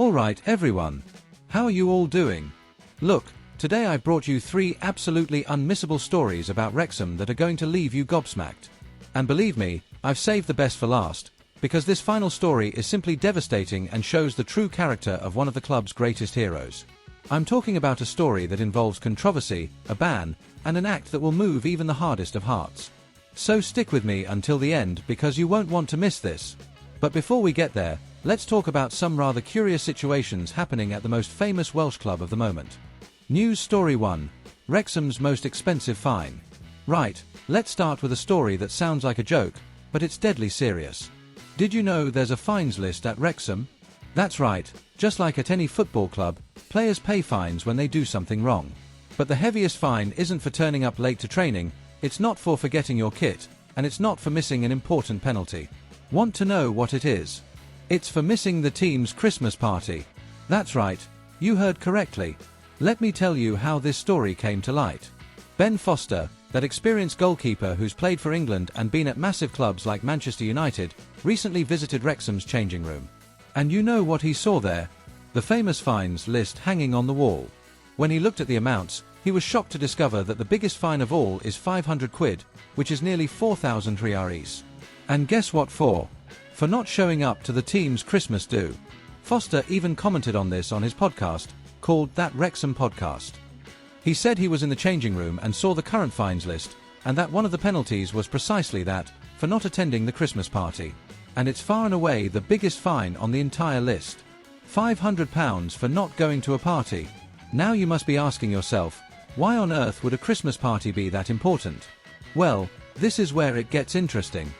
Alright everyone, how are you all doing? Look, today I've brought you 3 absolutely unmissable stories about Wrexham that are going to leave you gobsmacked. And believe me, I've saved the best for last, because this final story is simply devastating and shows the true character of one of the club's greatest heroes. I'm talking about a story that involves controversy, a ban, and an act that will move even the hardest of hearts. So stick with me until the end because you won't want to miss this. But before we get there, let's talk about some rather curious situations happening at the most famous Welsh club of the moment. News Story 1. Wrexham's most expensive fine. Right, let's start with a story that sounds like a joke, but it's deadly serious. Did you know there's a fines list at Wrexham? That's right, just like at any football club, players pay fines when they do something wrong. But the heaviest fine isn't for turning up late to training, it's not for forgetting your kit, and it's not for missing an important penalty. Want to know what it is? It's for missing the team's Christmas party. That's right, you heard correctly. Let me tell you how this story came to light. Ben Foster, that experienced goalkeeper who's played for England and been at massive clubs like Manchester United, recently visited Wrexham's changing room. And you know what he saw there? The famous fines list hanging on the wall. When he looked at the amounts, he was shocked to discover that the biggest fine of all is 500 quid, which is nearly 4,000 riaris. And guess what for? For not showing up to the team's Christmas do. Foster even commented on this on his podcast, called That Wrexham Podcast. He said he was in the changing room and saw the current fines list, and that one of the penalties was precisely that, for not attending the Christmas party. And it's far and away the biggest fine on the entire list. £500 for not going to a party. Now you must be asking yourself, why on earth would a Christmas party be that important? Well, this is where it gets interesting.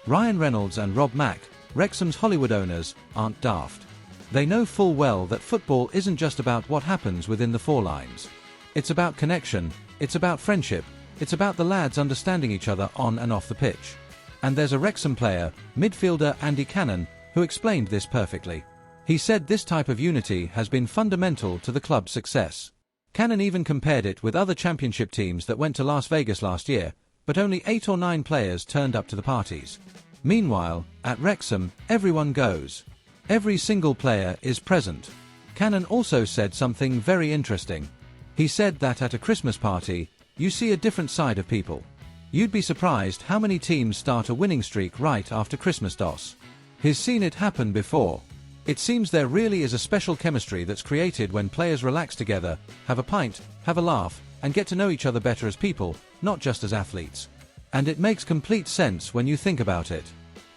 Ryan Reynolds and Rob Mack, Wrexham's Hollywood owners, aren't daft. They know full well that football isn't just about what happens within the four lines. It's about connection, it's about friendship, it's about the lads understanding each other on and off the pitch. And there's a Wrexham player, midfielder Andy Cannon, who explained this perfectly. He said this type of unity has been fundamental to the club's success. Cannon even compared it with other championship teams that went to Las Vegas last year, but only 8 or 9 players turned up to the parties. Meanwhile, at Wrexham, everyone goes. Every single player is present. Cannon also said something very interesting. He said that at a Christmas party, you see a different side of people. You'd be surprised how many teams start a winning streak right after Christmas DOS. He's seen it happen before. It seems there really is a special chemistry that's created when players relax together, have a pint, have a laugh, and get to know each other better as people, not just as athletes. And it makes complete sense when you think about it.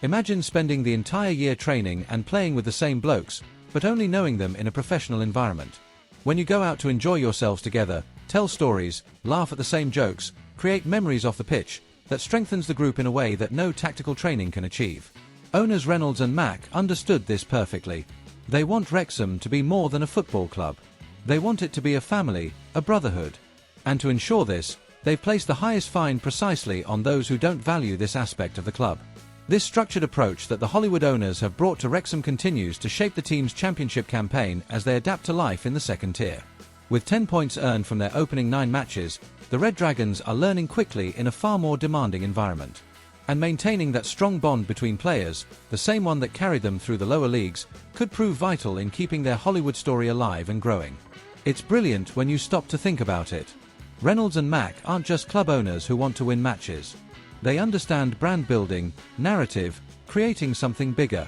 Imagine spending the entire year training and playing with the same blokes, but only knowing them in a professional environment. When you go out to enjoy yourselves together, tell stories, laugh at the same jokes, create memories off the pitch, that strengthens the group in a way that no tactical training can achieve. Owners Reynolds and Mack understood this perfectly. They want Wrexham to be more than a football club. They want it to be a family, a brotherhood. And to ensure this, they've placed the highest fine precisely on those who don't value this aspect of the club. This structured approach that the Hollywood owners have brought to Wrexham continues to shape the team's championship campaign as they adapt to life in the second tier. With 10 points earned from their opening 9 matches, the Red Dragons are learning quickly in a far more demanding environment. And maintaining that strong bond between players, the same one that carried them through the lower leagues, could prove vital in keeping their Hollywood story alive and growing. It's brilliant when you stop to think about it. Reynolds and Mack aren't just club owners who want to win matches. They understand brand building, narrative, creating something bigger.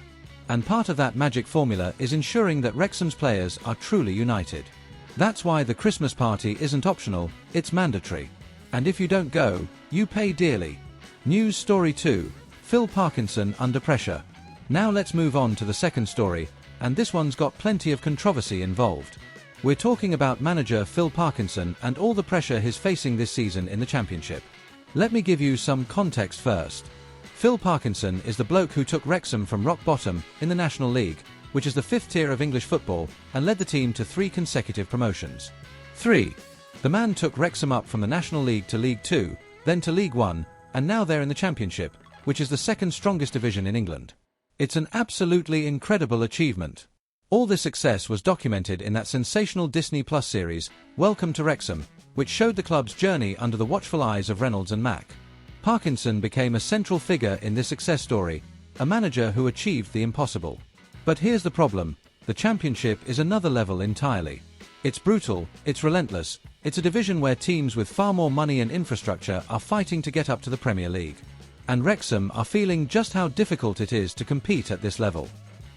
And part of that magic formula is ensuring that Wrexham's players are truly united. That's why the Christmas party isn't optional, it's mandatory. And if you don't go, you pay dearly. News Story 2. Phil Parkinson under pressure. Now let's move on to the second story, and this one's got plenty of controversy involved. We're talking about manager Phil Parkinson and all the pressure he's facing this season in the Championship. Let me give you some context first. Phil Parkinson is the bloke who took Wrexham from rock bottom in the National League, which is the 5th tier of English football, and led the team to 3 consecutive promotions. 3. The man took Wrexham up from the National League to League 2, then to League 1, and now they're in the Championship, which is the 2nd strongest division in England. It's an absolutely incredible achievement. All this success was documented in that sensational Disney Plus series, Welcome to Wrexham, which showed the club's journey under the watchful eyes of Reynolds and Mack. Parkinson became a central figure in this success story, a manager who achieved the impossible. But here's the problem, The Championship is another level entirely. It's brutal, it's relentless, it's a division where teams with far more money and infrastructure are fighting to get up to the Premier League. And Wrexham are feeling just how difficult it is to compete at this level.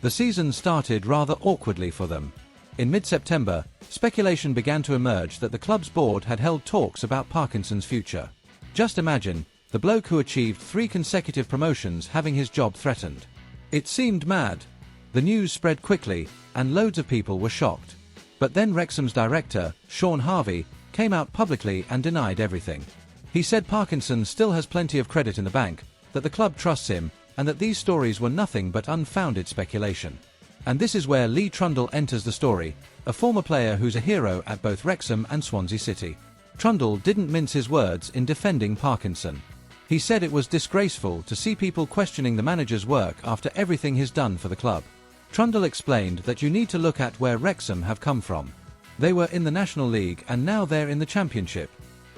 The season started rather awkwardly for them. In mid-September, speculation began to emerge that the club's board had held talks about Parkinson's future. Just imagine, the bloke who achieved 3 consecutive promotions having his job threatened. It seemed mad. The news spread quickly, and loads of people were shocked. But then Wrexham's director, Sean Harvey, came out publicly and denied everything. He said Parkinson still has plenty of credit in the bank, that the club trusts him, and that these stories were nothing but unfounded speculation. And this is where Lee Trundle enters the story, a former player who's a hero at both Wrexham and Swansea City. Trundle didn't mince his words in defending Parkinson. He said it was disgraceful to see people questioning the manager's work after everything he's done for the club. Trundle explained that you need to look at where Wrexham have come from. They were in the National League and now they're in the Championship.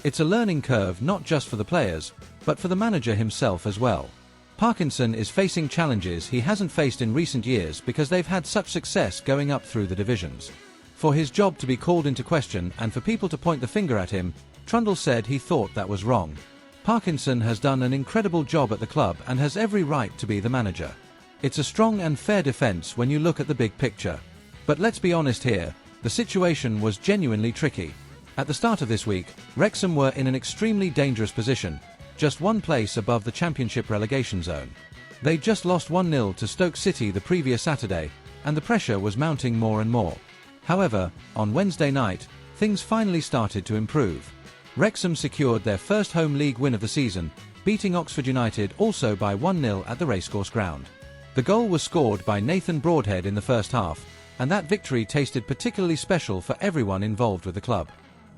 It's a learning curve not just for the players, but for the manager himself as well. Parkinson is facing challenges he hasn't faced in recent years because they've had such success going up through the divisions. For his job to be called into question and for people to point the finger at him, Trundle said he thought that was wrong. Parkinson has done an incredible job at the club and has every right to be the manager. It's a strong and fair defense when you look at the big picture. But let's be honest here, the situation was genuinely tricky. At the start of this week, Wrexham were in an extremely dangerous position, just one place above the Championship relegation zone. They just lost 1-0 to Stoke City the previous Saturday, and the pressure was mounting more and more. However, on Wednesday night, things finally started to improve. Wrexham secured their first home league win of the season, beating Oxford United also by 1-0 at the Racecourse Ground. The goal was scored by Nathan Broadhead in the first half, and that victory tasted particularly special for everyone involved with the club.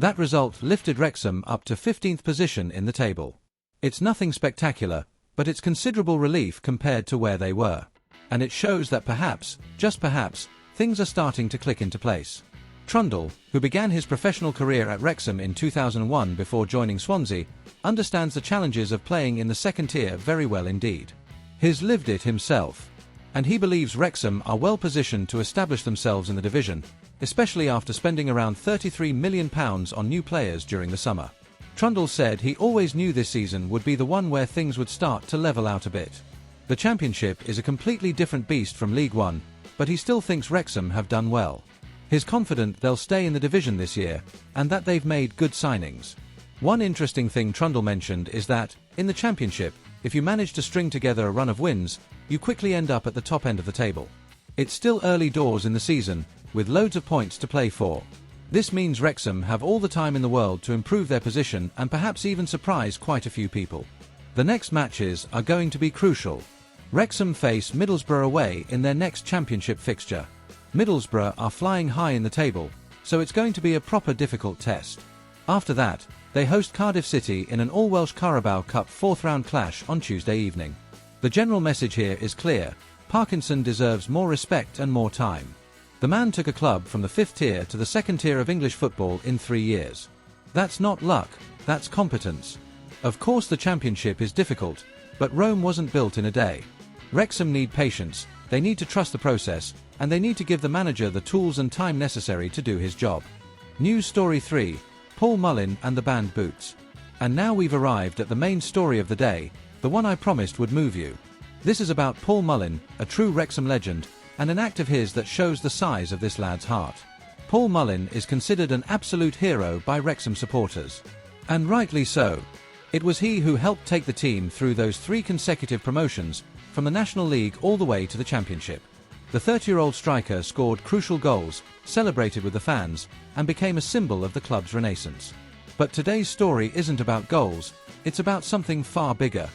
That result lifted Wrexham up to 15th position in the table. It's nothing spectacular, but it's considerable relief compared to where they were. And it shows that perhaps, just perhaps, things are starting to click into place. Trundle, who began his professional career at Wrexham in 2001 before joining Swansea, understands the challenges of playing in the second tier very well indeed. He's lived it himself. And he believes Wrexham are well positioned to establish themselves in the division, especially after spending around £33 million on new players during the summer. Trundle said he always knew this season would be the one where things would start to level out a bit. The Championship is a completely different beast from League One, but he still thinks Wrexham have done well. He's confident they'll stay in the division this year, and that they've made good signings. One interesting thing Trundle mentioned is that, in the Championship, if you manage to string together a run of wins, you quickly end up at the top end of the table. It's still early doors in the season, with loads of points to play for. This means Wrexham have all the time in the world to improve their position and perhaps even surprise quite a few people. The next matches are going to be crucial. Wrexham face Middlesbrough away in their next Championship fixture. Middlesbrough are flying high in the table, so it's going to be a proper difficult test. After that, they host Cardiff City in an all-Welsh Carabao Cup 4th round clash on Tuesday evening. The general message here is clear: Parkinson deserves more respect and more time. The man took a club from the 5th tier to the 2nd tier of English football in 3 years. That's not luck, that's competence. Of course the Championship is difficult, but Rome wasn't built in a day. Wrexham need patience, they need to trust the process, and they need to give the manager the tools and time necessary to do his job. News Story 3, Paul Mullin and the banned boots. And now we've arrived at the main story of the day, the one I promised would move you. This is about Paul Mullin, a true Wrexham legend, and an act of his that shows the size of this lad's heart. Paul Mullin is considered an absolute hero by Wrexham supporters. And rightly so. It was he who helped take the team through those 3 consecutive promotions, from the National League all the way to the Championship. The 30-year-old striker scored crucial goals, celebrated with the fans, and became a symbol of the club's renaissance. But today's story isn't about goals, it's about something far bigger.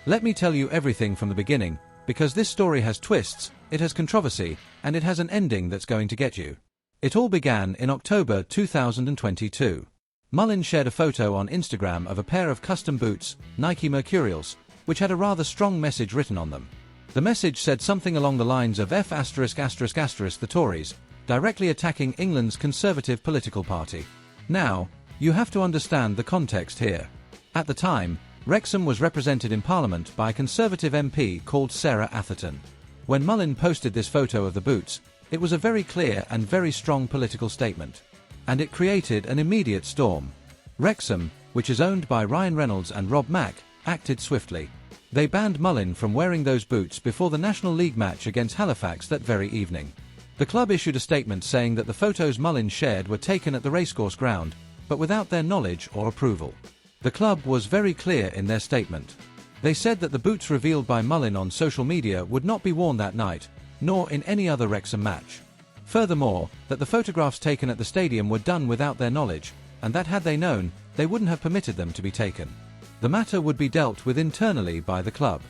Let me tell you everything from the beginning, because this story has twists, it has controversy, and it has an ending that's going to get you. It all began in October 2022. Mullin shared a photo on Instagram of a pair of custom boots, Nike Mercurials, which had a rather strong message written on them. The message said something along the lines of F*** the Tories, directly attacking England's Conservative political party. Now, you have to understand the context here. At the time, Wrexham was represented in Parliament by a Conservative MP called Sarah Atherton. When Mullin posted this photo of the boots, It was a very clear and very strong political statement. And it created an immediate storm. Wrexham, which is owned by Ryan Reynolds and Rob Mack, acted swiftly. They banned Mullin from wearing those boots before the National League match against Halifax that very evening. The club issued a statement saying that the photos Mullin shared were taken at the racecourse ground, but without their knowledge or approval. The club was very clear in their statement. They said that the boots revealed by Mullin on social media would not be worn that night, nor in any other Wrexham match. Furthermore, that the photographs taken at the stadium were done without their knowledge, and that had they known, they wouldn't have permitted them to be taken. The matter would be dealt with internally by the club.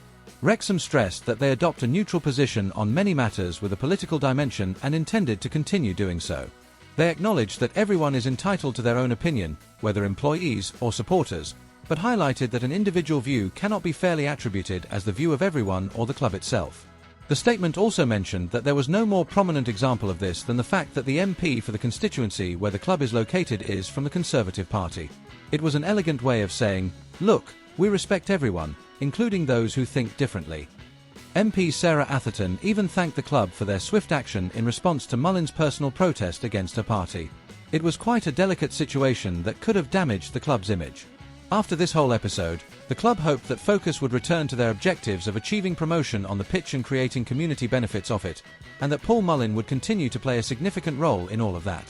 Wrexham stressed that they adopt a neutral position on many matters with a political dimension and intended to continue doing so. They acknowledged that everyone is entitled to their own opinion, whether employees or supporters, but highlighted that an individual view cannot be fairly attributed as the view of everyone or the club itself. The statement also mentioned that there was no more prominent example of this than the fact that the MP for the constituency where the club is located is from the Conservative Party. It was an elegant way of saying, "Look, we respect everyone, including those who think differently." MP Sarah Atherton even thanked the club for their swift action in response to Mullin's personal protest against her party. It was quite a delicate situation that could have damaged the club's image. After this whole episode, the club hoped that focus would return to their objectives of achieving promotion on the pitch and creating community benefits of it, and that Paul Mullin would continue to play a significant role in all of that.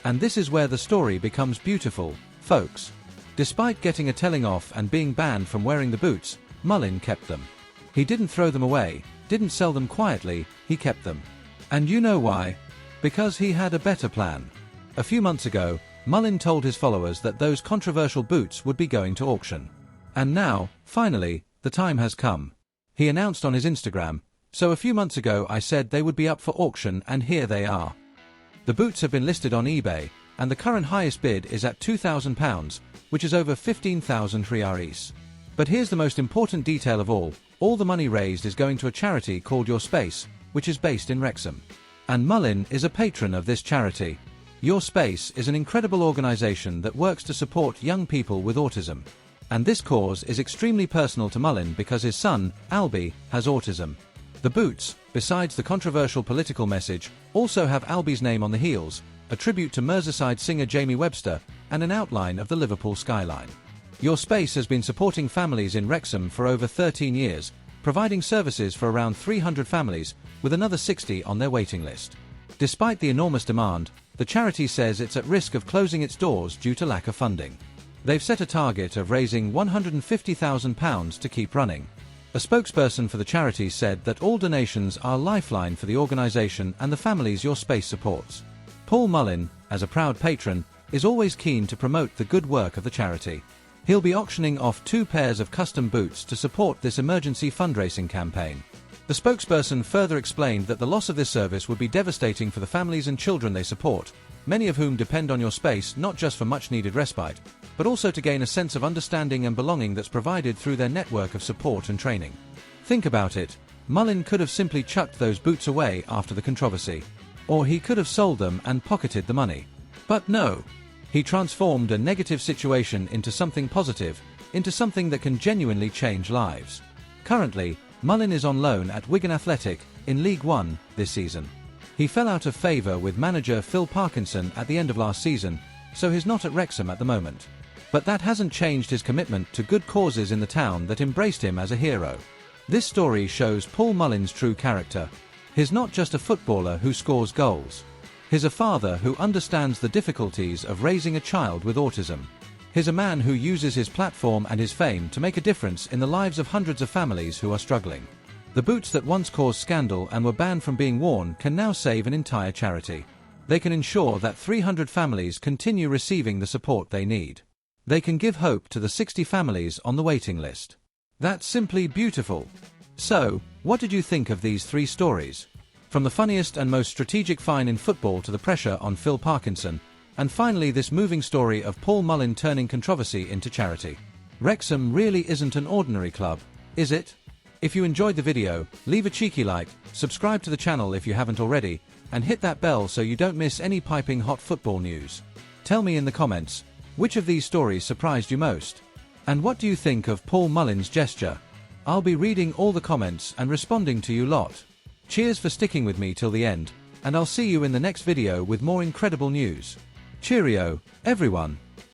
And this is where the story becomes beautiful, folks. Despite getting a telling off and being banned from wearing the boots, Mullin kept them. He didn't throw them away, didn't sell them quietly, he kept them. And you know why? Because he had a better plan. A few months ago, Mullin told his followers that those controversial boots would be going to auction. And now, finally, the time has come. He announced on his Instagram, "So a few months ago I said they would be up for auction and here they are." The boots have been listed on eBay, and the current highest bid is at £2,000, which is over 15,000 riaris. But here's the most important detail of all the money raised is going to a charity called Your Space, which is based in Wrexham. And Mullin is a patron of this charity. Your Space is an incredible organisation that works to support young people with autism. And this cause is extremely personal to Mullin because his son, Albie, has autism. The boots, besides the controversial political message, also have Albie's name on the heels, a tribute to Merseyside singer Jamie Webster, and an outline of the Liverpool skyline. Your Space has been supporting families in Wrexham for over 13 years, providing services for around 300 families, with another 60 on their waiting list. Despite the enormous demand, the charity says it's at risk of closing its doors due to lack of funding. They've set a target of raising £150,000 to keep running. A spokesperson for the charity said that all donations are a lifeline for the organisation and the families Your Space supports. Paul Mullin, as a proud patron, is always keen to promote the good work of the charity. He'll be auctioning off 2 pairs of custom boots to support this emergency fundraising campaign. The spokesperson further explained that the loss of this service would be devastating for the families and children they support, many of whom depend on Your Space not just for much-needed respite, but also to gain a sense of understanding and belonging that's provided through their network of support and training. Think about it, Mullin could have simply chucked those boots away after the controversy. Or he could have sold them and pocketed the money. But no. He transformed a negative situation into something positive, into something that can genuinely change lives. Currently, Mullin is on loan at Wigan Athletic, in League One, this season. He fell out of favour with manager Phil Parkinson at the end of last season, so he's not at Wrexham at the moment. But that hasn't changed his commitment to good causes in the town that embraced him as a hero. This story shows Paul Mullin's true character. He's not just a footballer who scores goals. He's a father who understands the difficulties of raising a child with autism. He's a man who uses his platform and his fame to make a difference in the lives of hundreds of families who are struggling. The boots that once caused scandal and were banned from being worn can now save an entire charity. They can ensure that 300 families continue receiving the support they need. They can give hope to the 60 families on the waiting list. That's simply beautiful. So, what did you think of these 3 stories? From the funniest and most strategic fine in football to the pressure on Phil Parkinson, and finally this moving story of Paul Mullin turning controversy into charity. Wrexham really isn't an ordinary club, is it? If you enjoyed the video, leave a cheeky like, subscribe to the channel if you haven't already, and hit that bell so you don't miss any piping hot football news. Tell me in the comments, which of these stories surprised you most? And what do you think of Paul Mullin's gesture? I'll be reading all the comments and responding to you lot. Cheers for sticking with me till the end, and I'll see you in the next video with more incredible news. Cheerio, everyone.